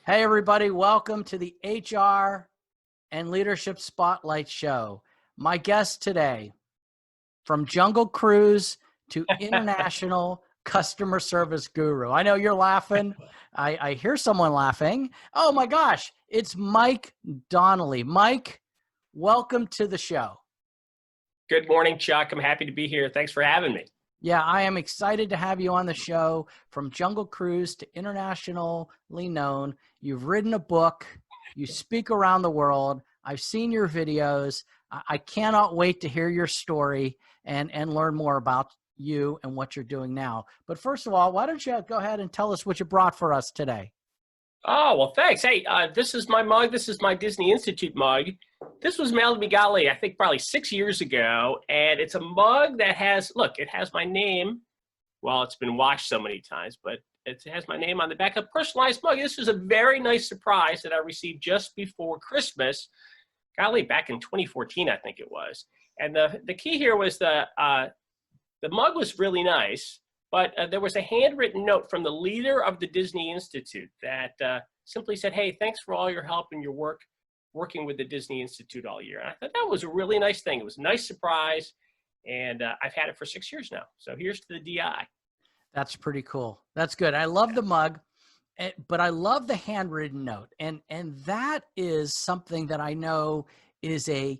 Hey, everybody. Welcome to the HR and Leadership Spotlight Show. My guest today, from Jungle Cruise to international customer service guru. I know you're laughing. I hear someone laughing. Oh my gosh, it's Mike Donnelly. Mike, welcome to the show. Good morning, Chuck. I'm happy to be here. Thanks for having me. Yeah, I am excited to have you on the show. From Jungle Cruise to internationally known, you've written a book, you speak around the world. I've seen your videos. I cannot wait to hear your story and learn more about you and what you're doing now. But first of all, why don't you go ahead and tell us what you brought for us today? Oh, well, thanks. Hey, this is my mug. This is my Disney Institute mug. This was mailed to me, golly, I think probably 6 years ago. And it's a mug that has, look, it has my name. Well, it's been washed so many times, but it has my name on the back. A personalized mug. This was a very nice surprise that I received just before Christmas. Golly, back in 2014, I think it was. And the key here was the mug was really nice. But there was a handwritten note from the leader of the Disney Institute that simply said, hey, thanks for all your help and your work working with the Disney Institute all year. And I thought that was a really nice thing. It was a nice surprise. And I've had it for 6 years now. So here's to the DI. That's pretty cool. That's good. I love the mug, but I love the handwritten note. And that is something that I know is a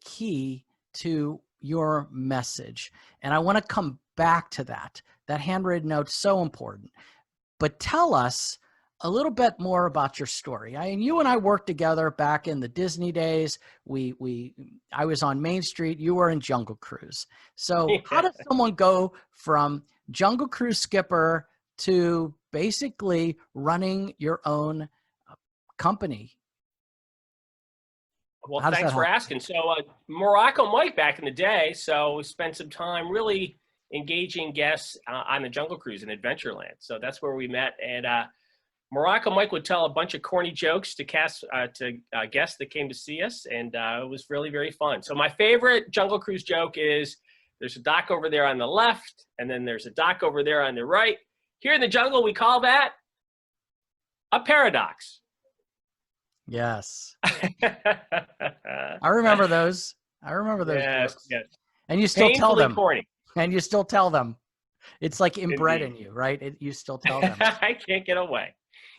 key to your message. And I want to come back to that. That handwritten note's so important. But tell us a little bit more about your story. You and I worked together back in the Disney days. I was on Main Street. You were in Jungle Cruise. So how does someone go from Jungle Cruise skipper to basically running your own company? Well, thanks for asking. So Morocco Mike back in the day. So we spent some time really engaging guests on the Jungle Cruise in Adventureland. So that's where we met. And Morocco Mike would tell a bunch of corny jokes to guests that came to see us. And it was really, very fun. So my favorite Jungle Cruise joke is there's a dock over there on the left, and then there's a dock over there on the right. Here in the jungle, we call that a paradox. Yes. I remember those. Yes, jokes. yes. And you still tell them. Corny. And you still tell them. It's like inbred in you, right? You still tell them. I can't get away.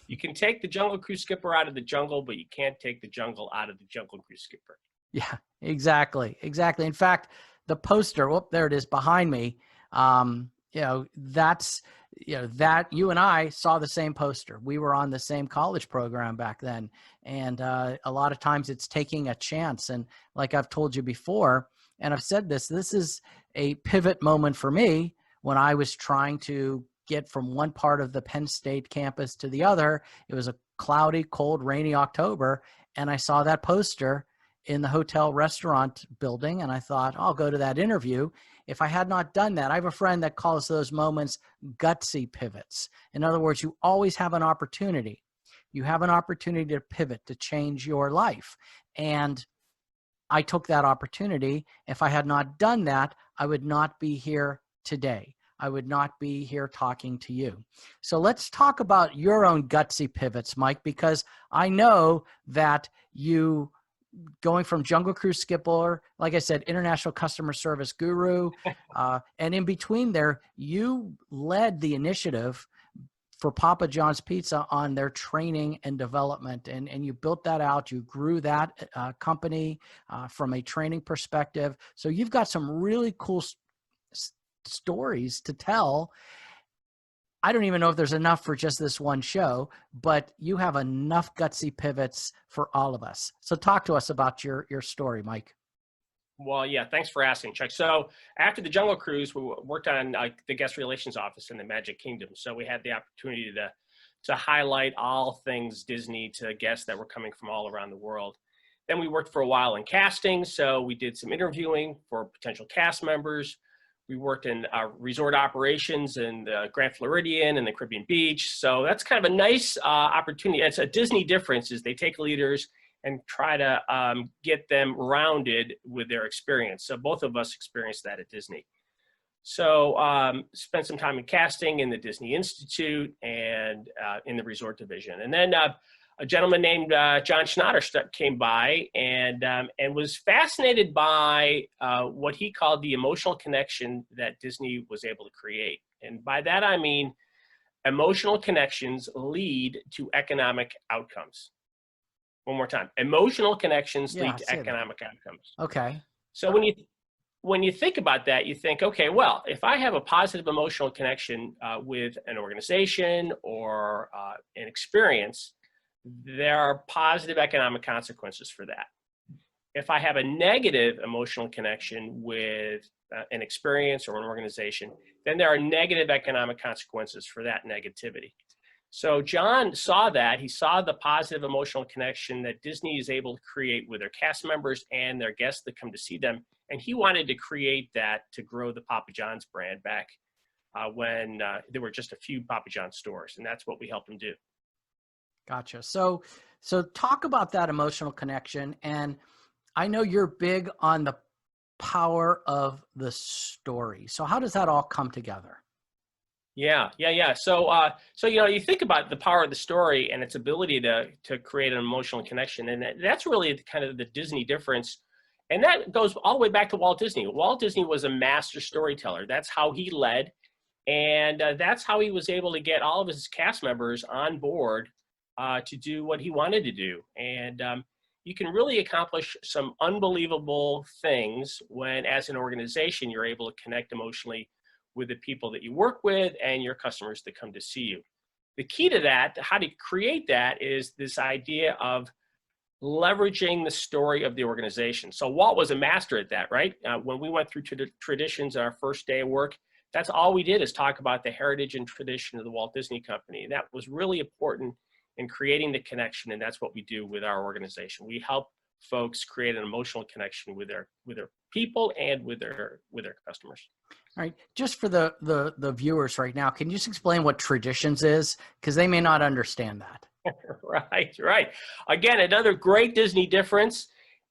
You can take the Jungle Cruise skipper out of the jungle, but you can't take the jungle out of the Jungle Cruise skipper. Yeah, exactly. Exactly. In fact, the poster, whoop, there it is behind me. That you and I saw the same poster. We were on the same college program back then. And a lot of times it's taking a chance. And like I've told you before, and I've said this is a pivot moment for me when I was trying to get from one part of the Penn State campus to the other. It was a cloudy, cold, rainy October. And I saw that poster in the hotel restaurant building. And I thought, I'll go to that interview. If I had not done that, I have a friend that calls those moments gutsy pivots. In other words, you always have an opportunity. You have an opportunity to pivot, to change your life. And I took that opportunity. If I had not done that, I would not be here today. I would not be here talking to you. So let's talk about your own gutsy pivots, Mike, because I know that you going from Jungle Cruise skipper, like I said, international customer service guru, and in between there, you led the initiative for Papa John's Pizza on their training and development, and you built that out. You grew that company from a training perspective. So you've got some really cool stories to tell. I don't even know if there's enough for just this one show, but you have enough gutsy pivots for all of us. So talk to us about your story, Mike. Well, yeah, thanks for asking, Chuck. So after the Jungle Cruise, we worked on the guest relations office in the Magic Kingdom. So we had the opportunity to highlight all things Disney to guests that were coming from all around the world. Then we worked for a while in casting. So we did some interviewing for potential cast members. We worked in resort operations in the Grand Floridian and the Caribbean Beach. So that's kind of a nice opportunity. It's a Disney difference is they take leaders and try to get them rounded with their experience. So both of us experienced that at Disney. So spent some time in casting in the Disney Institute and in the resort division. And then a gentleman named John Schnatter came by and was fascinated by what he called the emotional connection that Disney was able to create. And by that, I mean emotional connections lead to economic outcomes. One more time. Emotional connections lead to economic outcomes. Okay. So when you think about that, you think, okay, well, if I have a positive emotional connection with an organization or an experience, there are positive economic consequences for that. If I have a negative emotional connection with an experience or an organization, then there are negative economic consequences for that negativity. So John saw that. He saw the positive emotional connection that Disney is able to create with their cast members and their guests that come to see them. And he wanted to create that to grow the Papa John's brand back when there were just a few Papa John's stores. And that's what we helped him do. Gotcha. So talk about that emotional connection. And I know you're big on the power of the story. So how does that all come together? Yeah. So, you think about the power of the story and its ability to create an emotional connection. And that's really kind of the Disney difference. And that goes all the way back to Walt Disney. Walt Disney was a master storyteller. That's how he led. And that's how he was able to get all of his cast members on board to do what he wanted to do. And you can really accomplish some unbelievable things when, as an organization, you're able to connect emotionally with the people that you work with and your customers that come to see you. The key to that, how to create that, is this idea of leveraging the story of the organization. So Walt was a master at that, right? When we went through the traditions our first day of work, that's all we did is talk about the heritage and tradition of the Walt Disney Company. And that was really important in creating the connection, and that's what we do with our organization. We help folks create an emotional connection with their people and with their customers. All right. Just for the viewers right now, can you just explain what traditions is? Because they may not understand that. Right. Again, another great Disney difference,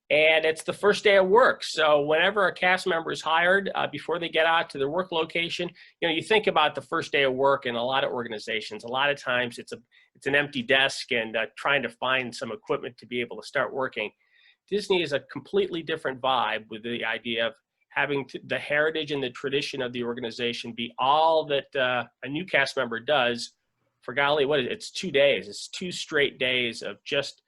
and it's the first day of work. So whenever a cast member is hired, before they get out to their work location, you think about the first day of work in a lot of organizations. A lot of times it's an empty desk and trying to find some equipment to be able to start working. Disney is a completely different vibe with the idea of having the heritage and the tradition of the organization be all that a new cast member does. For golly, it's 2 days. It's 2 straight days of just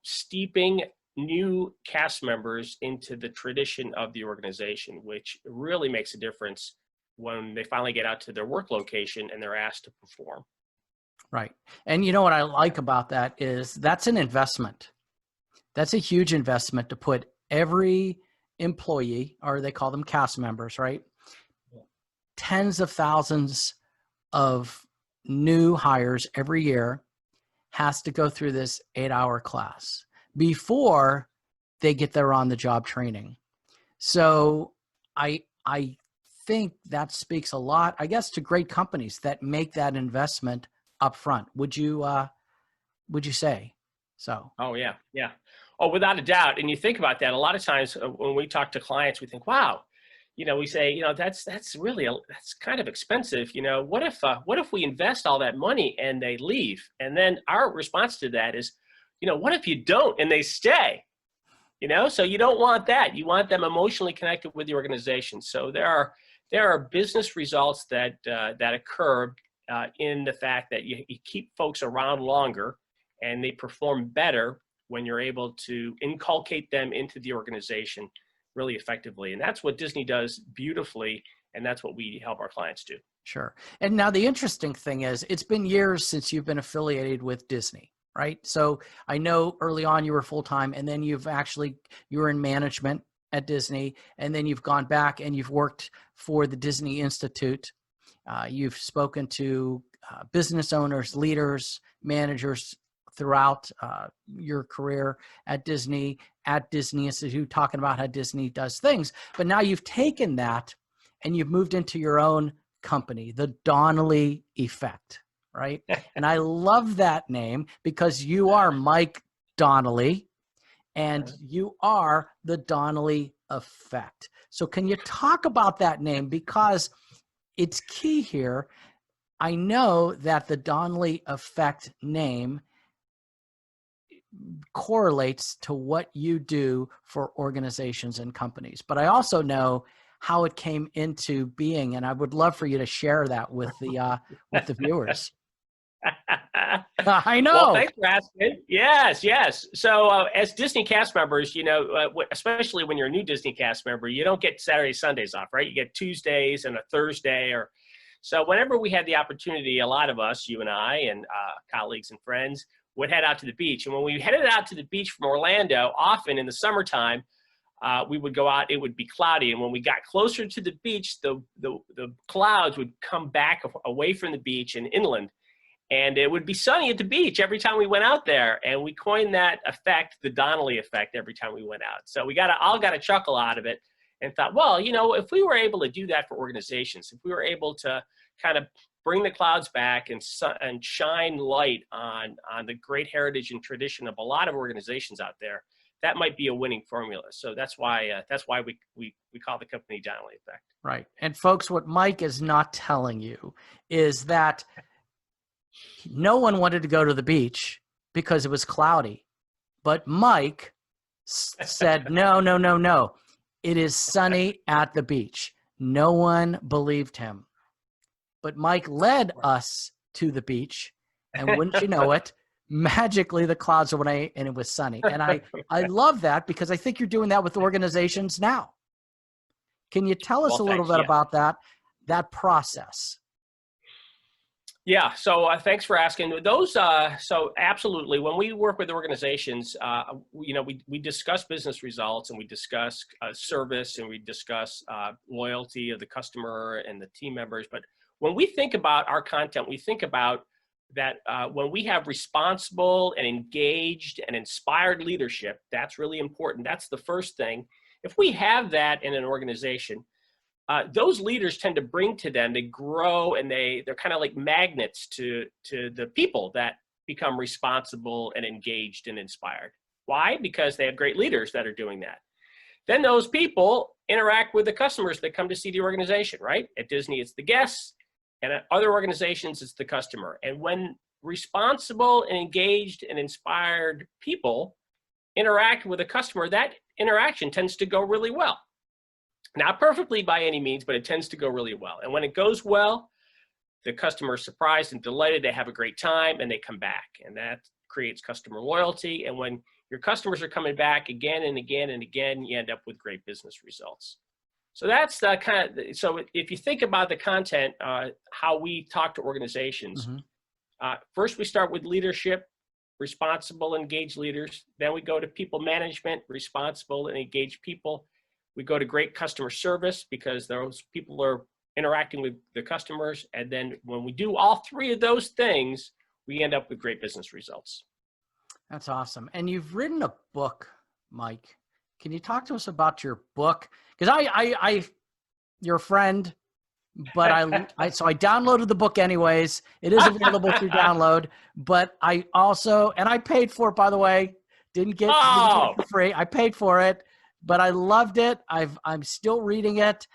steeping new cast members into the tradition of the organization, which really makes a difference when they finally get out to their work location and they're asked to perform. Right. And you know what I like about that is that's an investment. That's a huge investment to put every employee, or they call them cast members, right? Tens of thousands of new hires every year has to go through this 8-hour class before they get their on-the-job training. So I think that speaks a lot, I guess, to great companies that make that investment up front. Would you say so? Oh, yeah. Oh, without a doubt. And you think about that, a lot of times when we talk to clients, we think, wow, we say, that's kind of expensive. What if we invest all that money and they leave? And then our response to that is, what if you don't and they stay? So you don't want that. You want them emotionally connected with the organization. So there are business results that occur in the fact that you keep folks around longer and they perform better when you're able to inculcate them into the organization really effectively. And that's what Disney does beautifully, and that's what we help our clients do. Sure. And now the interesting thing is, it's been years since you've been affiliated with Disney, right? So I know early on you were full-time, and then you were in management at Disney, and then you've gone back and you've worked for the Disney Institute. You've spoken to business owners, leaders, managers throughout your career at Disney Institute, talking about how Disney does things. But now you've taken that and you've moved into your own company, the Donnelly Effect, right? And I love that name because you are Mike Donnelly, and you are the Donnelly Effect. So can you talk about that name? Because it's key here. I know that the Donnelly Effect name correlates to what you do for organizations and companies, but I also know how it came into being, and I would love for you to share that with the viewers. I Well, know. thanks for asking. Yes, yes. So as Disney cast members, you know, especially when you're a new Disney cast member, you don't get Saturday, Sundays off, right? You get Tuesdays and a Thursday. Or so whenever we had the opportunity, a lot of us, you and I and colleagues and friends, would head out to the beach. And when we headed out to the beach from Orlando, often in the summertime, we would go out, it would be cloudy. And when we got closer to the beach, the clouds would come back away from the beach and inland. And it would be sunny at the beach every time we went out there. And we coined that effect, the Donnelly effect, every time we went out. So we all got a chuckle out of it and thought, well, you know, if we were able to do that for organizations, if we were able to kind of bring the clouds back and shine light on the great heritage and tradition of a lot of organizations out there, that might be a winning formula. So that's why we call the company Donnelly Effect. Right. And folks, what Mike is not telling you is that no one wanted to go to the beach because it was cloudy. But Mike said, no, no, no, no. It is sunny at the beach. No one believed him. But Mike led us to the beach. And wouldn't you know it, magically the clouds went away and it was sunny. And I love that because I think you're doing that with organizations now. Can you tell us a little bit about that process? Yeah, so thanks for asking. Those, so absolutely, when we work with organizations, you know, we discuss business results and we discuss service and we discuss loyalty of the customer and the team members. But when we think about our content, we think about that when we have responsible and engaged and inspired leadership, that's really important. That's the first thing. If we have that in an organization, those leaders tend to bring to them, they grow and they're kind of like magnets to the people that become responsible and engaged and inspired. Why? Because they have great leaders that are doing that. Then those people interact with the customers that come to see the organization, right? At Disney, it's the guests, and at other organizations, it's the customer. And when responsible and engaged and inspired people interact with a customer, that interaction tends to go really well. Not perfectly by any means, but it tends to go really well. And when it goes well, the customer is surprised and delighted, they have a great time, and they come back. And that creates customer loyalty. And when your customers are coming back again and again and again, you end up with great business results. So that's the kind of, so if you think about the content, how we talk to organizations, first we start with leadership, responsible, engaged leaders. Then we go to people management, responsible and engaged people. We go to great customer service because those people are interacting with the customers. And then when we do all three of those things, we end up with great business results. That's awesome. And you've written a book, Mike. Can you talk to us about your book? Because you're a friend, but so I downloaded the book anyways. It is available through download, but I also, and I paid for it, by the way, didn't get it for free. I paid for it. But I loved it. I'm still reading it.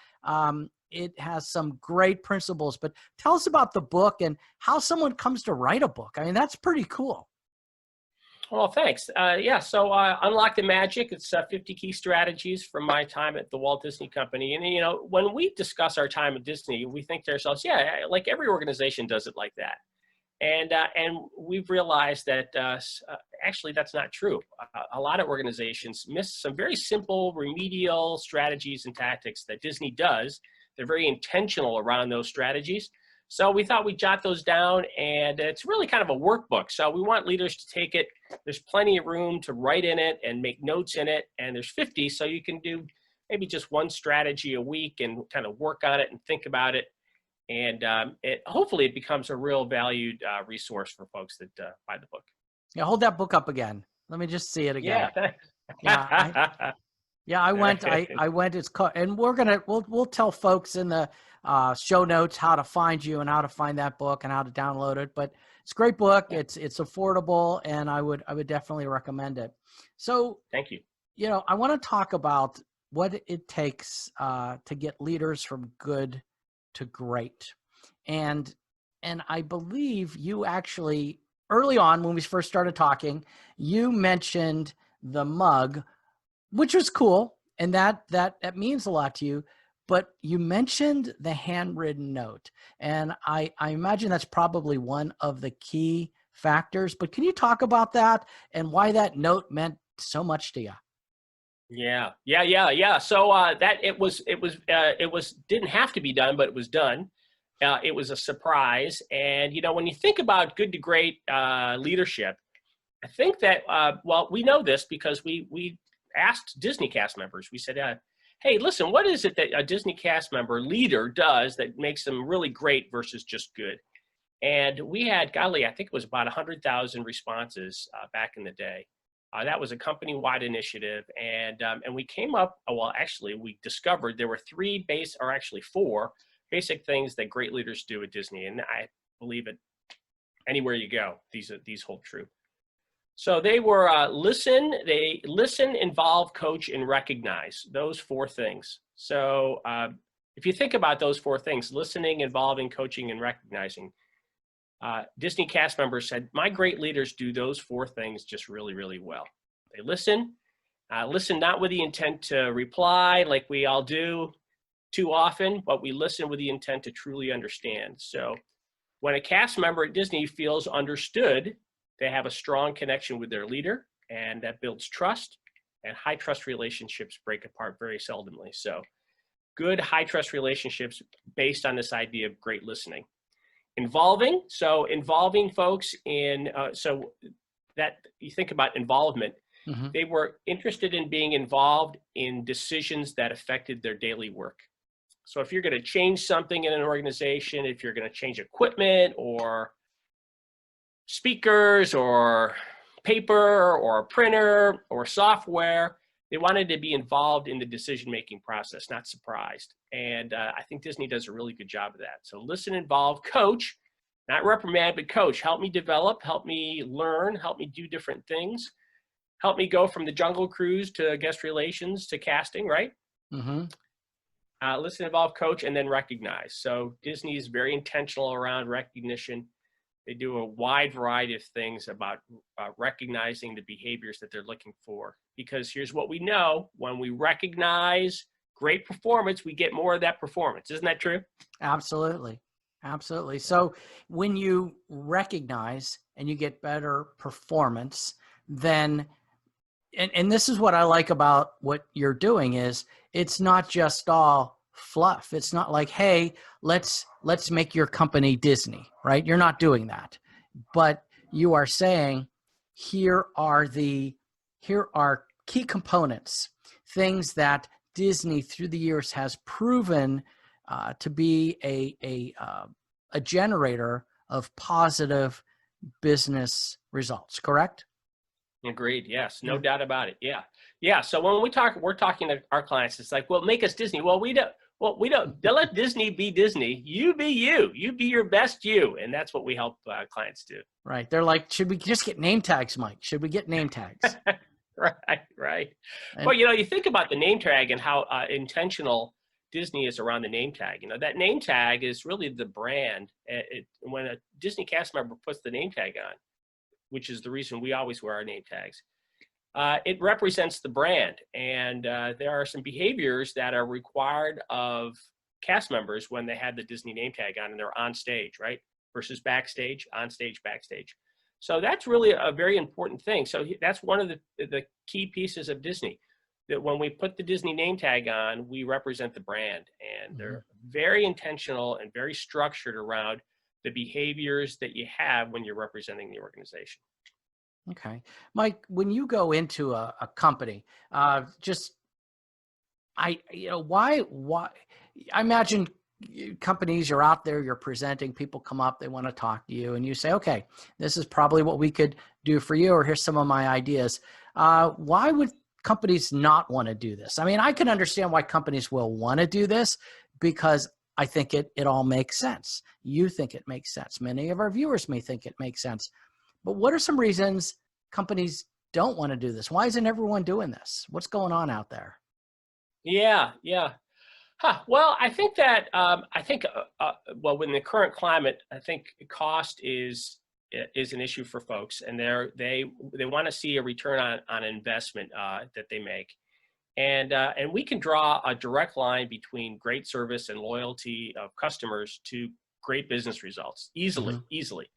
It has some great principles. But tell us about the book and how someone comes to write a book. I mean, that's pretty cool. Well, thanks. Yeah, so Unlock the Magic. It's 50 key strategies from my time at the Walt Disney Company. And, you know, when we discuss our time at Disney, we think to ourselves, yeah, like every organization does it like that. And we've realized that actually that's not true. A lot of organizations miss some very simple remedial strategies and tactics that Disney does. They're very intentional around those strategies. So we thought we'd jot those down, and it's really kind of a workbook. So we want leaders to take it. There's plenty of room to write in it and make notes in it. And there's 50, so you can do maybe just one strategy a week and kind of work on it and think about it. And hopefully it becomes a real valued resource for folks that buy the book. Yeah, hold that book up again. Let me just see it again. Yeah, thanks. I went. It's called, and we'll tell folks in the show notes how to find you and how to find that book and how to download it. But It's a great book. Yeah. It's affordable, and I would definitely recommend it. So, Thank you. I want to talk about what it takes to get leaders from good to great. And I believe you actually, early on when we first started talking, you mentioned the mug, which was cool, and that means a lot to you. But you mentioned the handwritten note, and I imagine that's probably one of the key factors. But can you talk about that and why that note meant so much to you? Yeah. So that it was didn't have to be done, but it was done. It was a surprise, and when you think about good to great leadership, I think that well, we know this because we asked Disney cast members. We said, "Hey, listen, what is it that a Disney cast member leader does that makes them really great versus just good?" And we had, golly, I think it was about 100,000 responses back in the day. That was a company-wide initiative, and we came up. Well, actually, we discovered there were four basic things that great leaders do at Disney, and I believe it anywhere you go. These hold true. So they were listen, involve, coach, and recognize. Those four things. So if you think about those four things: listening, involving, coaching, and recognizing. Disney cast members said, my great leaders do those four things just really, really well. They listen not with the intent to reply like we all do too often, but we listen with the intent to truly understand. So when a cast member at Disney feels understood, they have a strong connection with their leader, and that builds trust, and high trust relationships break apart very seldomly. So good high trust relationships based on this idea of great listening. Involving folks in, so that you think about involvement, they were interested in being involved in decisions that affected their daily work. So if you're going to change something in an organization, if you're going to change equipment or speakers or paper or a printer or software, they wanted to be involved in the decision-making process, not surprised. And I think Disney does a really good job of that. So listen, involve, coach, not reprimand, but coach. Help me develop, help me learn, help me do different things. Help me go from the Jungle Cruise to guest relations to casting, right? Listen, involve, coach, and then recognize. So Disney is very intentional around recognition. They do a wide variety of things about recognizing the behaviors that they're looking for. Because here's what we know: when we recognize great performance, we get more of that performance. Isn't that true? Absolutely. Absolutely. So when you recognize and you get better performance, then, and this is what I like about what you're doing, is it's not just all fluff. It's not like, hey, let's make your company Disney, right? You're not doing that, but you are saying, here are key components, things that Disney through the years has proven to be a generator of positive business results. Correct? Agreed. Yes, no doubt about it. Yeah. So when we're talking to our clients, it's like, well, make us Disney. Well, we don't. Don't let Disney be Disney. You be you. You be your best you, and that's what we help clients do. Right. They're like, should we just get name tags, Mike? Should we get name tags? Right. Well, you think about the name tag and how intentional Disney is around the name tag. That name tag is really the brand. When a Disney cast member puts the name tag on, which is the reason we always wear our name tags, it represents the brand. And there are some behaviors that are required of cast members when they had the Disney name tag on and they're on stage, right? Versus backstage, on stage, backstage. So that's really a very important thing. So that's one of the key pieces of Disney, that when we put the Disney name tag on, we represent the brand. And they're very intentional and very structured around the behaviors that you have when you're representing the organization. Okay. Mike, when you go into a company, why, I imagine companies, you're out there, you're presenting, people come up, they want to talk to you, and you say, okay, this is probably what we could do for you, or here's some of my ideas. Why would companies not want to do this? I mean, I can understand why companies will want to do this, because I think it all makes sense. You think it makes sense. Many of our viewers may think it makes sense. But what are some reasons companies don't want to do this? Why isn't everyone doing this? What's going on out there? Yeah, yeah. Huh. Well, I think that well, in the current climate, I think cost is an issue for folks, and they want to see a return on investment that they make, and we can draw a direct line between great service and loyalty of customers to great business results easily, Mm-hmm. easily.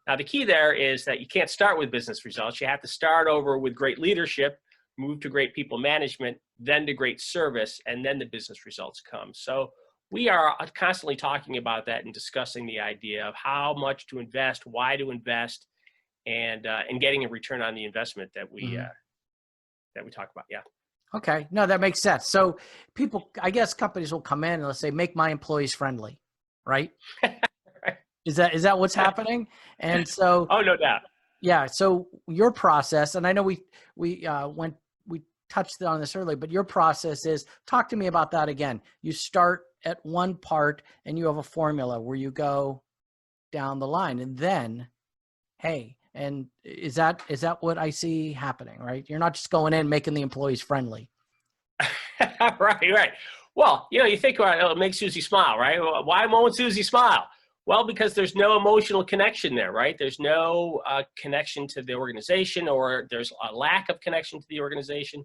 Now, the key there is that you can't start with business results. You have to start over with great leadership, move to great people management, then to great service, and then the business results come. So we are constantly talking about that and discussing the idea of how much to invest, why to invest, and getting a return on the investment that we talk about. Yeah. Okay. No, that makes sense. So people, I guess companies will come in and let's say, make my employees friendly, right? Right. Is that what's happening? And so, Oh, no doubt. yeah. So your process, and I know we touched on this earlier, but your process is, talk to me about that again. You start at one part and you have a formula where you go down the line, and then, hey, and is that what I see happening, right? You're not just going in making the employees friendly. Right. Well, you think about it, make Susie smile, right? Why won't Susie smile? Well, because there's no emotional connection there, right? There's no connection to the organization, or there's a lack of connection to the organization.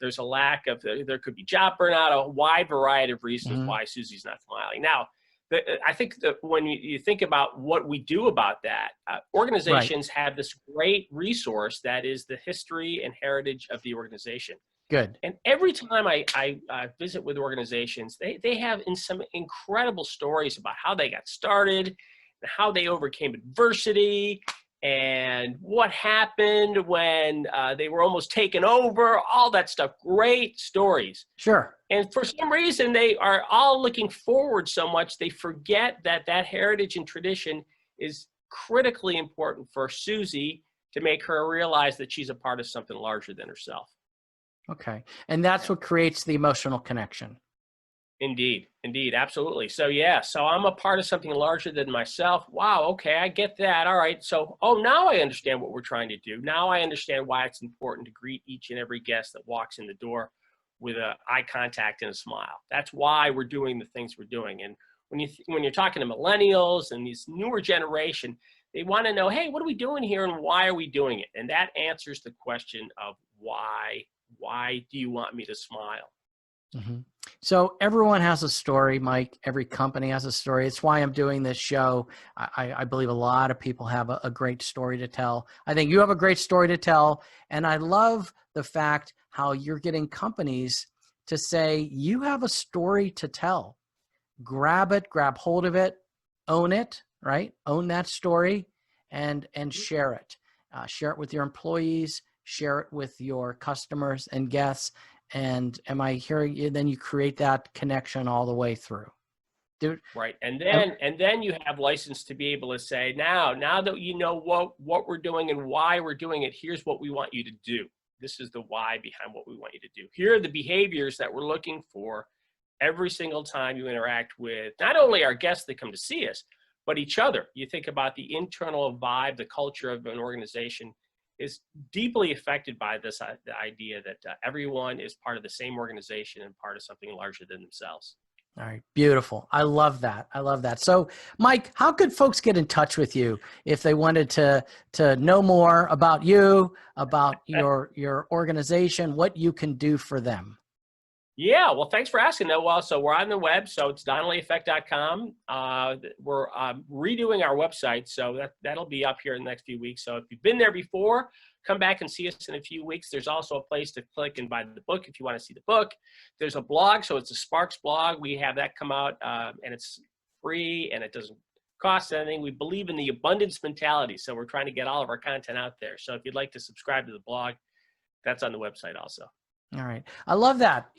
There's a lack of, there could be job burnout, a wide variety of reasons why Susie's not smiling. Now, I think that when you think about what we do about that, organizations have this great resource that is the history and heritage of the organization. Good. And every time I visit with organizations, they have some incredible stories about how they got started and how they overcame adversity and what happened when they were almost taken over, all that stuff. Great stories. Sure. And for some reason, they are all looking forward so much, they forget that heritage and tradition is critically important for Susie to make her realize that she's a part of something larger than herself. Okay. And that's what creates the emotional connection. Indeed. Absolutely. So yeah, so I'm a part of something larger than myself. Wow. Okay. I get that. All right. So, now I understand what we're trying to do. Now I understand why it's important to greet each and every guest that walks in the door with a eye contact and a smile. That's why we're doing the things we're doing. And when you're talking to millennials and this newer generation, they want to know, hey, what are we doing here and why are we doing it? And that answers the question of why. Why do you want me to smile? Mm-hmm. So everyone has a story, Mike. Every company has a story. It's why I'm doing this show. I believe a lot of people have a great story to tell. I think you have a great story to tell. And I love the fact how you're getting companies to say, you have a story to tell. Grab it, grab hold of it, own it, right? Own that story and share it. Share it with your employees, share it with your customers and guests. And am I hearing you? Then you create that connection all the way through. Dude. Right. And then you have license to be able to say, now that you know what we're doing and why we're doing it, here's what we want you to do. This is the why behind what we want you to do. Here are the behaviors that we're looking for every single time you interact with not only our guests that come to see us, but each other. You think about the internal vibe, the culture of an organization is deeply affected by the idea that everyone is part of the same organization and part of something larger than themselves. All right. Beautiful. I love that. So Mike, how could folks get in touch with you if they wanted to know more about you, about your organization, what you can do for them? Yeah, well, thanks for asking that. Well, so we're on the web, so it's DonnellyEffect.com. We're redoing our website, so that'll be up here in the next few weeks. So if you've been there before, come back and see us in a few weeks. There's also a place to click and buy the book if you want to see the book. There's a blog, so it's a Sparks blog. We have that come out, and it's free, and it doesn't cost anything. We believe in the abundance mentality, so we're trying to get all of our content out there. So if you'd like to subscribe to the blog, that's on the website also. All right. I love that.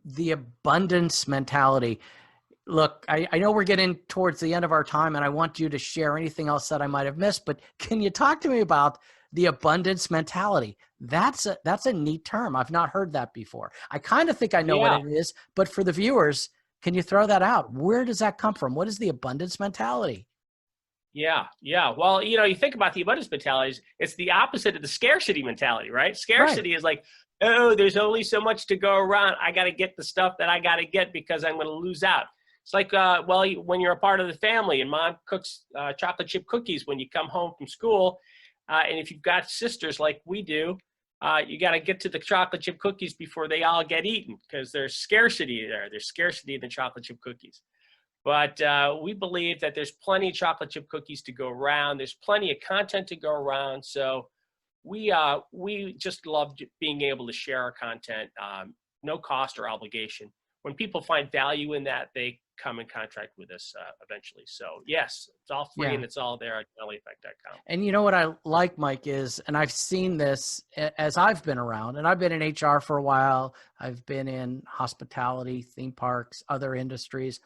The abundance mentality. Look, I know we're getting towards the end of our time and I want you to share anything else that I might have missed, but can you talk to me about the abundance mentality? That's a neat term. I've not heard that before. I kind of think I know what it is, but for the viewers, Can you throw that out? Where does that come from? What is the abundance mentality? Yeah, yeah. Well, you think about the abundance mentality, it's the opposite of the scarcity mentality, right? Right. Scarcity is like, oh, there's only so much to go around. I got to get the stuff that I got to get because I'm going to lose out. It's like, when you're a part of the family and mom cooks chocolate chip cookies when you come home from school, and if you've got sisters like we do, you got to get to the chocolate chip cookies before they all get eaten because there's scarcity there. There's scarcity in the chocolate chip cookies. But we believe that there's plenty of chocolate chip cookies to go around. There's plenty of content to go around. So we just love being able to share our content, no cost or obligation. When people find value in that, they come in contact with us eventually. So yes, it's all free and it's all there at DonnellyEffect.com. And you know what I like, Mike, is, and I've seen this as I've been around, and I've been in HR for a while. I've been in hospitality, theme parks, other industries.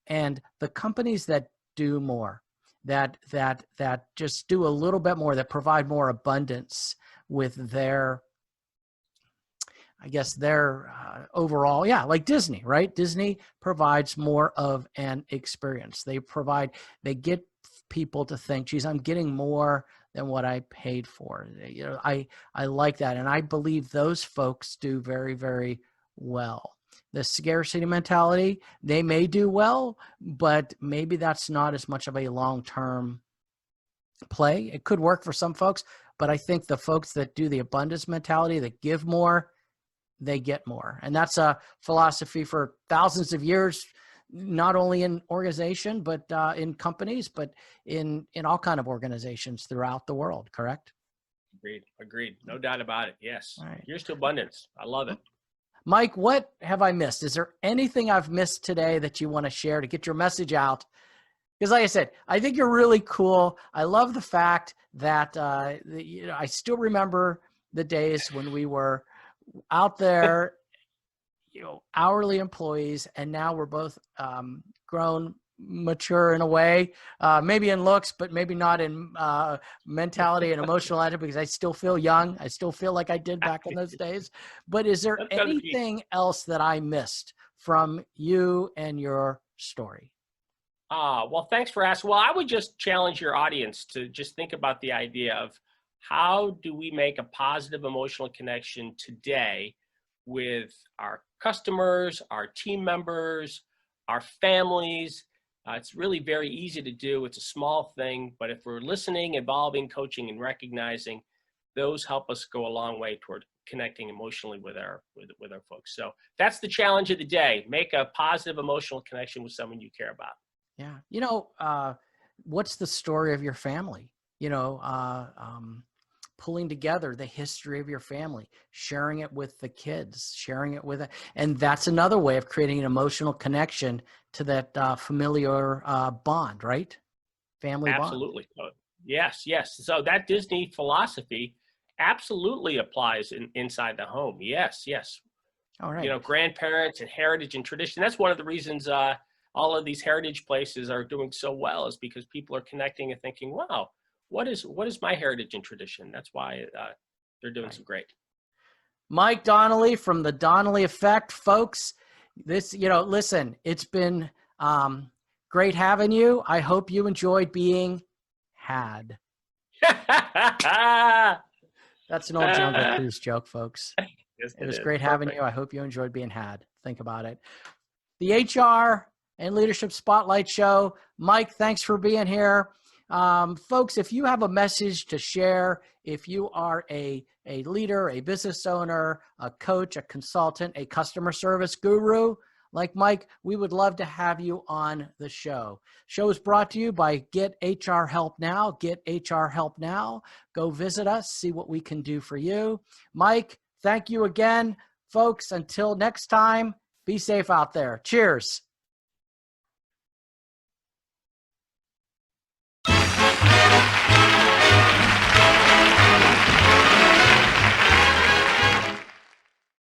And the companies that do more, that just do a little bit more, that provide more abundance with their, I guess, their overall, like Disney, right? Disney provides more of an experience. They get people to think, geez, I'm getting more than what I paid for. I like that. And I believe those folks do very, very well. The scarcity mentality, they may do well, but maybe that's not as much of a long-term play. It could work for some folks, but I think the folks that do the abundance mentality, that give more, they get more. And that's a philosophy for thousands of years, not only in organization, but in companies, but in all kind of organizations throughout the world, correct? Agreed. No doubt about it. Yes. Right. Here's to abundance. I love it. Mike, what have I missed? Is there anything I've missed today that you want to share to get your message out? Because like I said, I think you're really cool. I love the fact that, I still remember the days when we were out there, hourly employees, and now we're both grown, mature in a way, maybe in looks, but maybe not in mentality and emotional attitude, because I still feel young. I still feel like I did back in those days. But is there anything else that I missed from you and your story? Well, thanks for asking. Well, I would just challenge your audience to just think about the idea of how do we make a positive emotional connection today with our customers, our team members, our families. It's really very easy to do. It's a small thing, but if we're listening, involving, coaching, and recognizing, those help us go a long way toward connecting emotionally with our folks. So that's the challenge of the day. Make a positive emotional connection with someone you care about. Yeah. What's the story of your family? Pulling together the history of your family, sharing it with the kids, and that's another way of creating an emotional connection to that familiar bond, right? Family bond. Absolutely. Yes. So that Disney philosophy absolutely applies inside the home. Yes. All right. Grandparents and heritage and tradition. That's one of the reasons all of these heritage places are doing so well, is because people are connecting and thinking, wow, what is my heritage and tradition? That's why they're doing so great. Mike Donnelly from the Donnelly Effect, folks. Listen, it's been great having you. I hope you enjoyed being had. That's an old Jungle Cruise joke, folks. Yes, it was great having you. I hope you enjoyed being had. Think about it. The HR and Leadership Spotlight Show. Mike, thanks for being here. Folks, if you have a message to share, if you are a leader, a business owner, a coach, a consultant, a customer service guru like Mike, we would love to have you on the show. Show is brought to you by Get HR Help Now. Get HR Help Now. Go visit us, see what we can do for you. Mike, thank you again. Folks, until next time, be safe out there. Cheers.